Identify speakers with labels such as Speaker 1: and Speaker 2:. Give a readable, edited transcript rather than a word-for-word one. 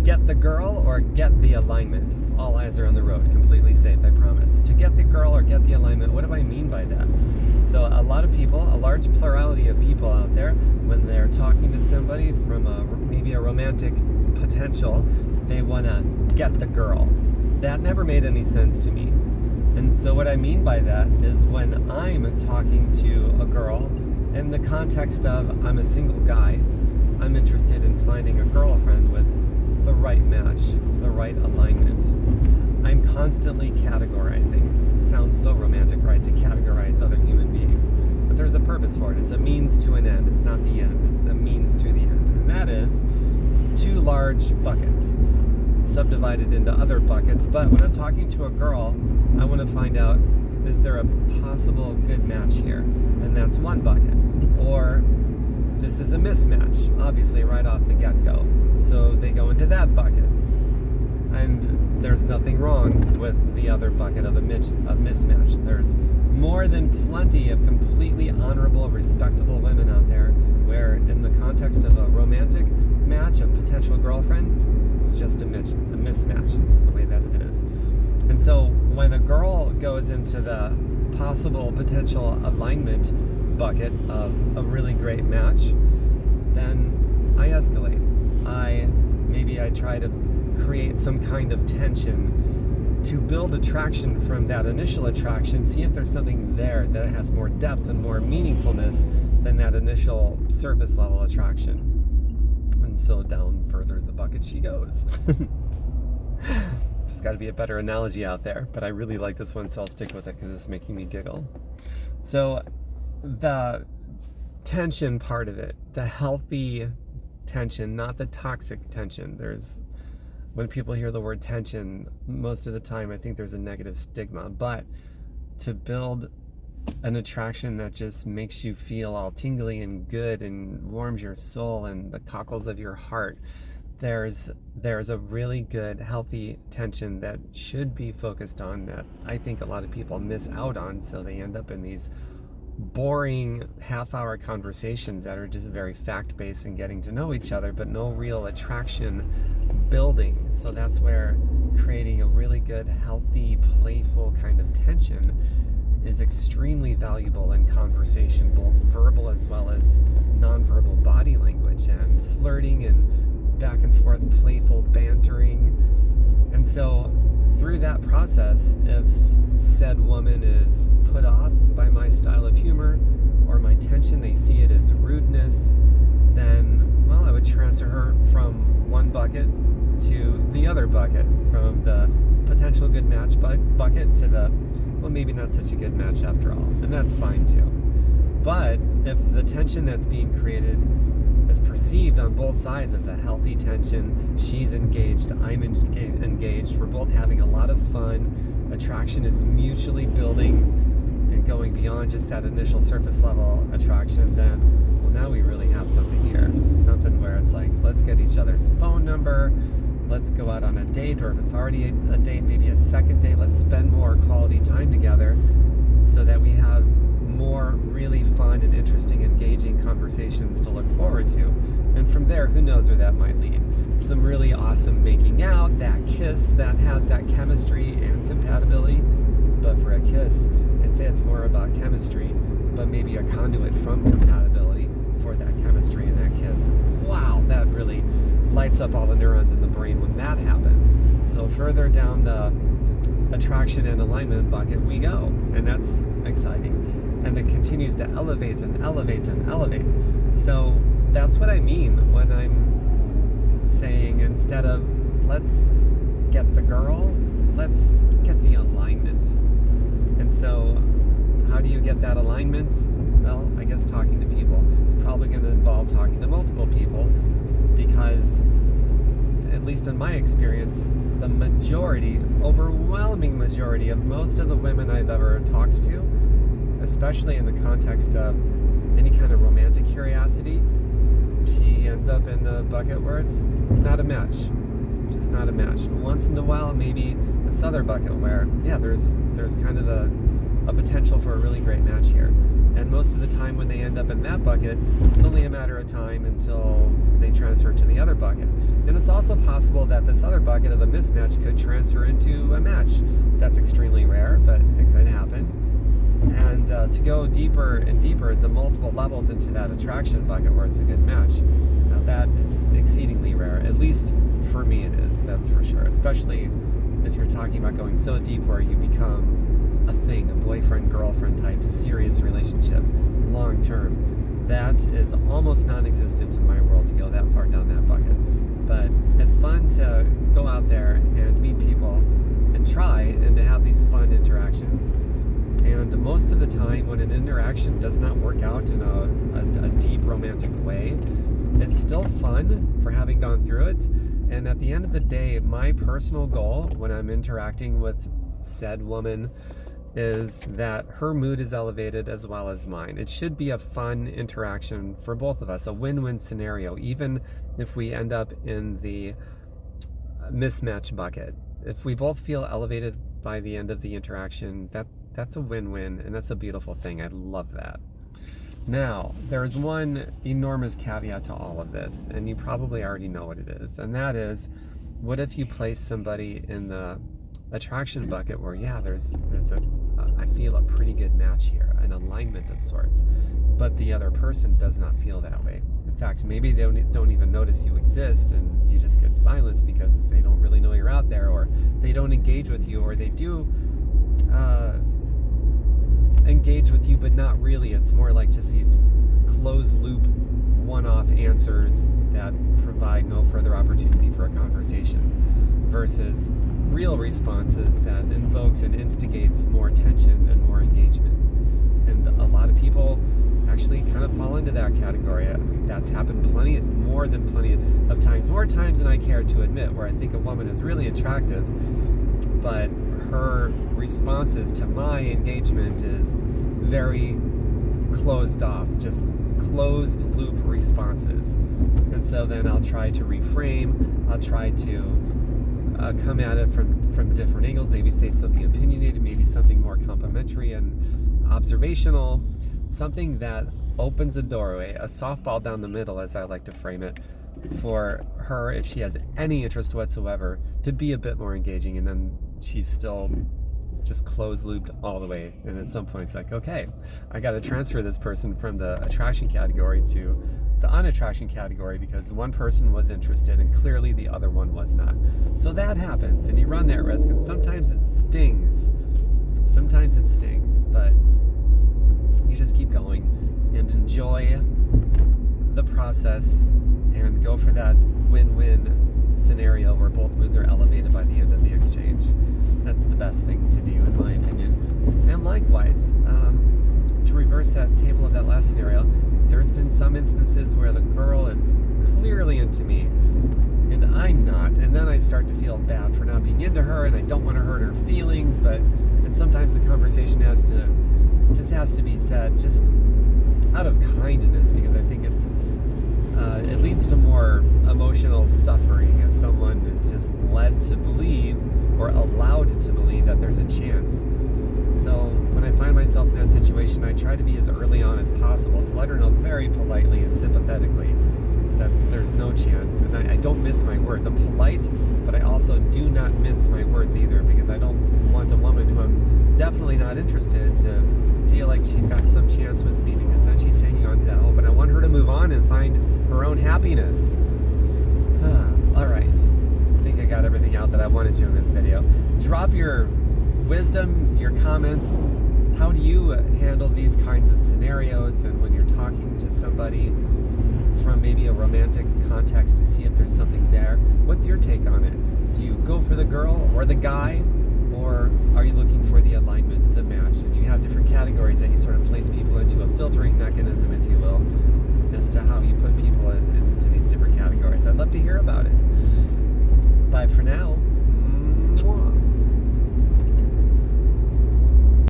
Speaker 1: get the girl or get the alignment. All eyes are on the road, completely safe, I promise. To get the girl or get the alignment, what do I mean by that? So a lot of people, a large plurality of people out there, when they're talking to somebody from maybe a romantic potential, they want to get the girl. That never made any sense to me. And so what I mean by that is when I'm talking to a girl in the context of I'm a single guy, I'm interested in finding a girlfriend with the right match, the right alignment. I'm constantly categorizing. It sounds so romantic, right, to categorize other human beings. But there's a purpose for it. It's a means to an end. It's not the end. It's a means to the end. And that is 2 large buckets subdivided into other buckets. But when I'm talking to a girl, I want to find out, is there a possible good match here? And that's one bucket. Or this is a mismatch, obviously, right off the get-go. So they go into that bucket. And there's nothing wrong with the other bucket of a mismatch. There's more than plenty of completely honorable, respectable women out there where in the context of a romantic match, a potential girlfriend, it's just a mismatch. That's the way that it is. And so when a girl goes into the possible potential alignment bucket of a really great match, then I escalate. Maybe I try to create some kind of tension to build attraction from that initial attraction, see if there's something there that has more depth and more meaningfulness than that initial surface level attraction. And so down further the bucket she goes. There's got to be a better analogy out there, but I really like this one, so I'll stick with it because it's making me giggle. So the tension part of it, the healthy tension, not the toxic tension. When people hear the word tension, most of the time I think there's a negative stigma, but to build an attraction that just makes you feel all tingly and good and warms your soul and the cockles of your heart, there's a really good healthy tension that should be focused on, that I think a lot of people miss out on, so they end up in these boring half-hour conversations that are just very fact-based and getting to know each other, but no real attraction building. So that's where creating a really good, healthy, playful kind of tension is extremely valuable in conversation, both verbal as well as nonverbal body language and flirting and back and forth playful bantering. And so through that process, if said woman is put off by my style of humor or my tension, they see it as rudeness, then, well, I would transfer her from one bucket to the other bucket, from the potential good match bucket to the, well, maybe not such a good match after all, and that's fine too. But if the tension that's being created is perceived on both sides as a healthy tension, she's engaged, I'm engaged, we're both having a lot of fun, attraction is mutually building and going beyond just that initial surface level attraction, then, well, now we really have something here. Something where it's like, let's get each other's phone number, let's go out on a date, or if it's already a date, maybe a second date, let's spend more quality time together so that we have more really fun and interesting, engaging conversations to look forward to. And from there, who knows where that might lead. Some really awesome making out, that kiss that has that chemistry and compatibility. But for a kiss, I'd say it's more about chemistry, but maybe a conduit from compatibility for that chemistry and that kiss. Wow, that really lights up all the neurons in the brain when that happens. So further down the attraction and alignment bucket we go, and that's exciting. And it continues to elevate and elevate and elevate. So that's what I mean when I'm saying, instead of let's get the girl, let's get the alignment. And so how do you get that alignment? Well, I guess talking to people. It's probably going to involve talking to multiple people, because at least in my experience, the majority, overwhelming majority of most of the women I've ever talked to, especially in the context of any kind of romantic curiosity, she ends up in the bucket where it's not a match. It's just not a match. And once in a while, maybe this other bucket where, yeah, there's kind of a potential for a really great match here. And most of the time when they end up in that bucket, it's only a matter of time until they transfer to the other bucket. And it's also possible that this other bucket of a mismatch could transfer into a match. That's extremely rare, but it could happen. And to go deeper and deeper, the multiple levels into that attraction bucket where it's a good match. Now that is exceedingly rare, at least for me it is, that's for sure. Especially if you're talking about going so deep where you become a thing, a boyfriend, girlfriend type serious relationship, long term. That is almost non-existent in my world to go that far down that bucket. But it's fun to go out there and meet people and try and to have these fun interactions. And most of the time when an interaction does not work out in a deep romantic way, it's still fun for having gone through it. And at the end of the day, my personal goal when I'm interacting with said woman is that her mood is elevated as well as mine. It should be a fun interaction for both of us, a win-win scenario, even if we end up in the mismatch bucket. If we both feel elevated by the end of the interaction, that's a win-win, and that's a beautiful thing. I love that. Now, there's one enormous caveat to all of this, and you probably already know what it is, and that is, what if you place somebody in the attraction bucket where, yeah, there's I feel a pretty good match here, an alignment of sorts, but the other person does not feel that way. In fact, maybe they don't even notice you exist, and you just get silenced because they don't really know you're out there, or they don't engage with you, or they do engage with you, but not really. It's more like just these closed loop one-off answers that provide no further opportunity for a conversation, versus real responses that invokes and instigates more tension and more engagement. And a lot of people actually kind of fall into that category. That's happened more than plenty of times, more times than I care to admit, where I think a woman is really attractive, but her responses to my engagement is very closed off, just closed loop responses. And so then I'll try to reframe, I'll try to come at it from different angles, maybe say something opinionated, maybe something more complimentary and observational, something that opens a doorway, a softball down the middle, as I like to frame it, for her, if she has any interest whatsoever, to be a bit more engaging. And then she's still just closed looped all the way, and at some point it's like, okay, I got to transfer this person from the attraction category to the unattraction category because one person was interested and clearly the other one was not. So that happens, and you run that risk, and sometimes it stings, but you just keep going and enjoy the process and go for that win-win scenario where both moods are elevated by the end of the exchange. That's the best thing to do, in my opinion. And likewise, to reverse that table of that last scenario, there's been some instances where the girl is clearly into me and I'm not, and then I start to feel bad for not being into her, and I don't want to hurt her feelings, and sometimes the conversation has to be said just out of kindness, because I think it leads to more emotional suffering if someone is just led to believe or allowed to believe that there's a chance. So when I find myself in that situation, I try to be as early on as possible to let her know very politely and sympathetically that there's no chance. And I don't mince my words. I'm polite, but I also do not mince my words either, because I don't want a woman who I'm definitely not interested to feel like she's got some chance with me, because then she's hanging on to that hope. And I want her to move on and find her own happiness. All right. I think I got everything out that I wanted to in this video. Drop your wisdom, your comments. How do you handle these kinds of scenarios, and when you're talking to somebody from maybe a romantic context to see if there's something there? What's your take on it? Do you go for the girl or the guy, or are you looking for the alignment, the match? And do you have different categories that you sort of place people into, a filtering mechanism, if you will, as to how you put people into these different categories? I'd love to hear about it. Bye for now. Mwah.